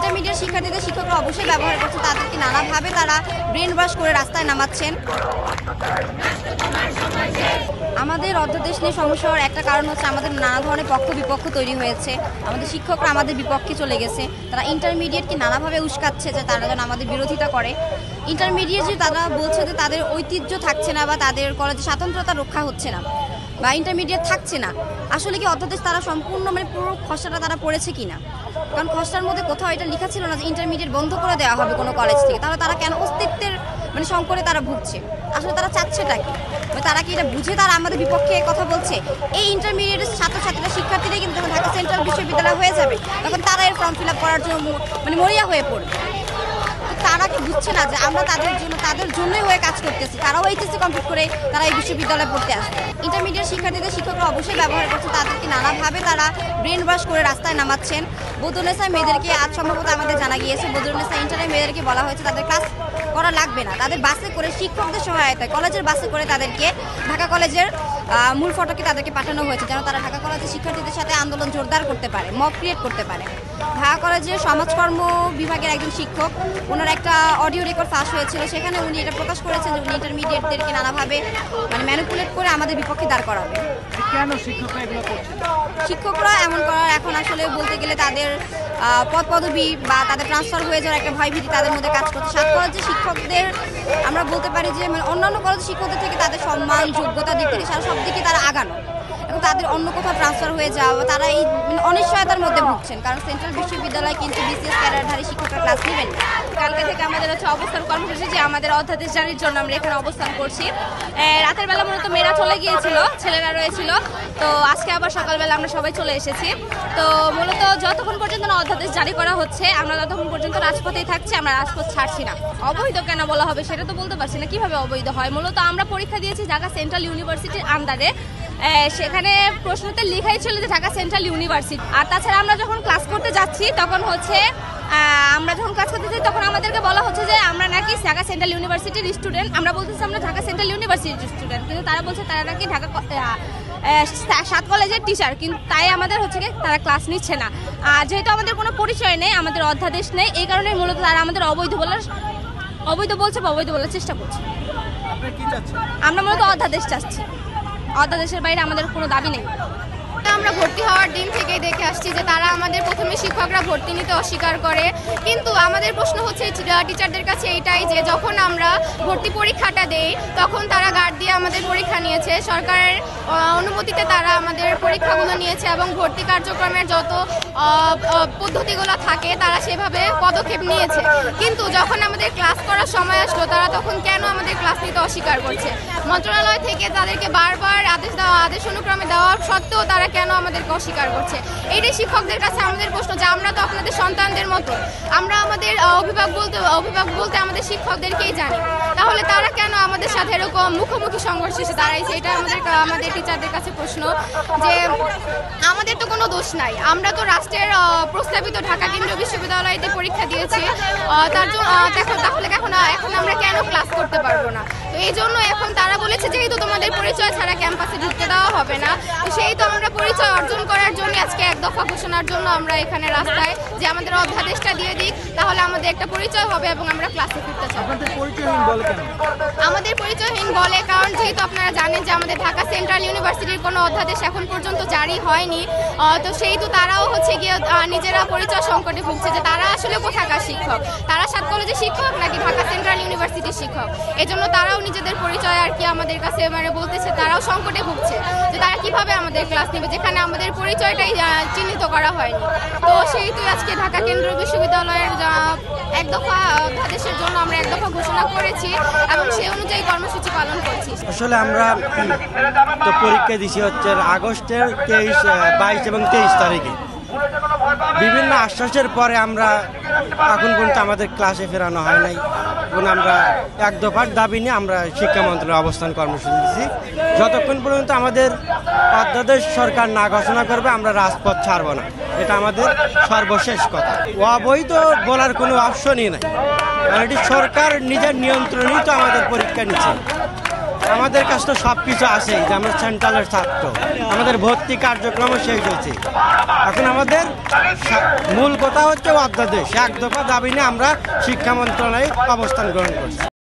Intermediate শিক্ষার্থীদের শিক্ষকরা অবশ্যই ব্যবহার করছে, তাদেরকে নানাভাবে তারা ব্রেন ওয়াশ করে রাস্তায় নামাচ্ছেন। আমাদের অধ্যাদেশ নিয়ে সমস্যা হওয়ার একটা কারণ হচ্ছে আমাদের নানা ধরনের পক্ষ বিপক্ষ তৈরি হয়েছে। আমাদের শিক্ষকরা আমাদের বিপক্ষে চলে গেছে, তারা ইন্টারমিডিয়েটকে নানাভাবে উস্কাচ্ছে যে তারা যেন আমাদের বিরোধিতা করে। ইন্টারমিডিয়েট যে তারা বলছে যে তাদের ঐতিহ্য থাকছে না বা তাদের কলেজে স্বাতন্ত্রতা রক্ষা হচ্ছে না বা ইন্টারমিডিয়েট থাকছে না। আসলে কি অধ্যাদেশ তারা সম্পূর্ণ পুরো খসড়াটা তারা পড়েছে কিনা? কারণ খসড়ার মধ্যে কোথাও এটা লেখা ছিল না যে ইন্টারমিডিয়েট বন্ধ করে দেওয়া হবে কোনো কলেজ থেকে। তাহলে তারা কেন অস্তিত্বের সংকটে তারা ভুগছে? আসলে তারা চাচ্ছেটা কি? তারা কি এটা বুঝে তারা আমাদের বিপক্ষে কথা বলছে? এই ইন্টারমিডিয়েটের ছাত্রছাত্রীরা শিক্ষার্থীরা কিন্তু যখন ঢাকা সেন্ট্রাল বিশ্ববিদ্যালয় হয়ে যাবে তখন তারা এর ফর্ম ফিল আপ করার জন্য মরিয়া হয়ে পড়বে। তারা কি বুঝছে না যে আমরা তাদের জন্যই হয়ে কাজ করতেছি? তারাও এইচএসসি কমপ্লিট করে তারা এই বিশ্ববিদ্যালয়ে পড়তে আসবে। ইন্টারমিডিয়েট শিক্ষার্থীদের শিক্ষকরা অবশ্যই ব্যবহার করছে, তাদেরকে নানাভাবে তারা ব্রেন ওয়াশ করে রাস্তায় নামাচ্ছেন। বদরুন্নেসা মেয়েদেরকে আজ সম্ভবত আমাদের জানা গিয়েছে বদরুন্নেসা ইন্টারের মেয়েদেরকে বলা হয়েছে তাদের ক্লাস করা লাগবে না, তাদের বাসে করে শিক্ষকদের সহায়তায় কলেজের বাসে করে তাদেরকে ঢাকা কলেজের মূল ফটকে তাদেরকে পাঠানো হয়েছে যেন তারা ঢাকা কলেজের শিক্ষার্থীদের সাথে আন্দোলন জোরদার করতে পারে, মব ক্রিয়েট করতে পারে। ঢাকা কলেজের সমাজকর্ম বিভাগের একজন শিক্ষক, ওনার একটা অডিও রেকর্ড ফাঁস হয়েছিল, সেখানে উনি এটা প্রকাশ করেছেন যে উনি ইন্টারমিডিয়েটদেরকে নানাভাবে ম্যানিপুলেট করে আমাদের বিপক্ষে দাঁড় করাবে। কেন শিক্ষকরা এগুলো করছে? শিক্ষকরা এমন করার এখন আসলে বলতে গেলে তাদের পদ পদবি বা তাদের ট্রান্সফার হয়ে যাওয়ার একটা ভয়ভীতি তাদের মধ্যে কাজ করছে। সাত কলেজের শিক্ষকদের আমরা বলতে পারি যে অন্যান্য কলেজের শিক্ষকদের থেকে তাদের সম্মান যোগ্যতা দিক থেকে সব দিকে তারা আগানো, এবং তাদের অন্য কোথাও ট্রান্সফার হয়ে যাওয়া তারা এই অনিশ্চয়তার মধ্যে ভুগছেন, কারণ সেন্ট্রাল বিশ্ববিদ্যালয় কিন্তু বিসিএস ক্যাডারধারী শিক্ষকরা ক্লাস নেবেন। কালকে থেকে আমাদের অবস্থান কর্মসূচি যে আমাদের অধ্যাদেশ জারির জন্য আমরা এখানে অবস্থান করছি। রাতের বেলা মূলত মেয়েরা চলে গিয়েছিল, ছেলেরা রয়েছিল, তো আজকে আবার সকালবেলা আমরা সবাই চলে এসেছি। তো মূলত যতক্ষণ পর্যন্ত অধ্যাদেশ জারি করা হচ্ছে আমরা ততক্ষণ পর্যন্ত রাজপথেই থাকছি, আমরা রাজপথ ছাড়ছি না। অবৈধ কেন বলা হবে সেটা তো বলতে পারছি না, কিভাবে অবৈধ হয়। মূলত আমরা পরীক্ষা দিয়েছি ঢাকা সেন্ট্রাল ইউনিভার্সিটির আন্ডারে, সেখানে প্রশ্নতে লেখাই ছিল যে ঢাকা সেন্ট্রাল ইউনিভার্সিটি। আর তাছাড়া আমরা যখন ক্লাস করতে যাচ্ছি তখন তখন আমাদেরকে বলা হচ্ছে যে আমরা নাকি ঢাকা সেন্ট্রাল ইউনিভার্সিটির স্টুডেন্ট। আমরা বলতেছি আমরা ঢাকা সেন্ট্রাল ইউনিভার্সিটির স্টুডেন্ট, কিন্তু তারা বলছে তারা নাকি ঢাকা সাত কলেজের টিচার, কিন্তু তাই আমাদের হচ্ছে কি তারা ক্লাস নিচ্ছে না। যেহেতু আমাদের কোনো পরিচয় নেই, আমাদের অধ্যাদেশ নেই, এই কারণে মূলত তারা আমাদের অবৈধ বলছে বা অবৈধ বলার চেষ্টা করছে। আমরা মূলত অধ্যাদেশ চাচ্ছি, অধ্যাদেশের বাইরে আমাদের কোনো দাবি নেই। আমরা ভর্তি হওয়ার দিন থেকেই দেখে আসছি যে তারা আমাদের প্রথমে শিক্ষকরা ভর্তি নিতে অস্বীকার করে, কিন্তু আমাদের প্রশ্ন হচ্ছে টিচারদের কাছে এটাই যে যখন আমরা ভর্তি পরীক্ষাটা দেই তখন তারা গার্ড দিয়ে আমাদের পরীক্ষা নিয়েছে, সরকারের অনুমতিতে তারা আমাদের পরীক্ষাগুলো নিয়েছে এবং ভর্তি কার্যক্রমের যত পদ্ধতিগুলো থাকে তারা সেভাবে পদক্ষেপ নিয়েছে। কিন্তু যখন আমাদের ক্লাস করার সময় আসলো তারা তখন কেন আমাদের ক্লাস নিতে অস্বীকার করছে? মন্ত্রণালয় থেকে তাদেরকে বারবার আদেশ অনুক্রমে দেওয়া সত্ত্বেও তারা কেন আমাদেরকে অস্বীকার করছে? এইটাই শিক্ষকদের কাছে আমাদের প্রশ্ন যে আমরা তো আপনাদের সন্তানদের মতো, আমরা আমাদের অভিভাবক বলতে আমাদের শিক্ষকদেরকেই জানি, তাহলে তারা কেন আমাদের সাথে এরকম মুখোমুখি সংঘর্ষে দাঁড়াইছে? এটা আমাদের টিচারদের কাছে প্রশ্ন যে আমাদের তো কোনো দোষ নাই, আমরা তো রাষ্ট্রের প্রস্তাবিত ঢাকা কেন্দ্রীয় বিশ্ববিদ্যালয়তে পরীক্ষা দিয়েছি, তার জন্য তাহলে এখন আমরা কেন ক্লাস করতে পারবো না? তো এই জন্য এখন তারা বলেছে যেহেতু তোমাদের পরিচয় ছাড়া ক্যাম্পাসে ঢুকতে দেওয়া হবে না, তো সেই তো আমরা পরিচয় অর্জন করার জন্য আজকে এক দফা ঘোষণার জন্য আমরা এখানে রাস্তায় যে আমাদের অধ্যাদেশটা দিয়ে দিক, তাহলে আমাদের একটা পরিচয় হবে এবং আমরা ক্লাসে ফিরতে চাই। আমাদের পরিচয়হীন বলে কারণ যেহেতু আপনারা জানেন যে আমাদের ঢাকা সেন্ট্রাল ইউনিভার্সিটির কোনো অধ্যাদেশ এখন পর্যন্ত জারি হয়নি, তো সেই তো তারাও হচ্ছে গিয়ে নিজেরা পরিচয় সংকটে ভুগছে যে তারা আসলে কোথাকার শিক্ষক, তারা সাত কলেজের শিক্ষক নাকি ঢাকা সেন্ট্রাল ইউনিভার্সিটির শিক্ষক। এজন্য তারাও নিজেদের পরিচয় আর কি আমাদের কাছে বলতেছে, তারাও সংকটে ভুগছে যে তারা কিভাবে আমাদের ক্লাস নেবে যেখানে আমাদের পরিচয়টাই চিহ্নিত করা হয়নি। তো সেই তো আজকে ঢাকা কেন্দ্রীয় বিশ্ববিদ্যালয়ের এক দফা অধ্যাদেশের জন্য আমরা এক দফা ঘোষণা করেছি এবং সেই অনুযায়ী কর্মসূচি পালন করছি। আসলে আমরা তো পরীক্ষা দিছি হচ্ছে আগস্টের 23, 22 এবং 23 তারিখে। বিভিন্ন আশ্বাসের পরে আমরা এখন পর্যন্ত আমাদের ক্লাসে ফেরানো হয় নাই, এবং আমরা এক দফার দাবি নিয়ে আমরা শিক্ষা মন্ত্রণালয়ে অবস্থান কর্মসূচি দিচ্ছি। যতক্ষণ পর্যন্ত আমাদের অধ্যাদেশ সরকার না ঘোষণা করবে আমরা রাজপথ ছাড়ব না, এটা আমাদের সর্বশেষ কথা। অবৈধ বলার কোনো অপশনই নাই, কারণ এটি সরকার নিজের নিয়ন্ত্রণেই তো আমাদের পরীক্ষা নিচ্ছে। আমাদের কাছে তো সব কিছু আছেই, যে আমরা সেন্ট্রালের ছাত্র, আমাদের ভর্তি কার্যক্রমও শেষ হয়েছে। এখন আমাদের মূল কথা হচ্ছে অধ্যাদেশ, এক দফা দাবি নিয়ে আমরা শিক্ষা মন্ত্রণালয়ে অবস্থান গ্রহণ করছি।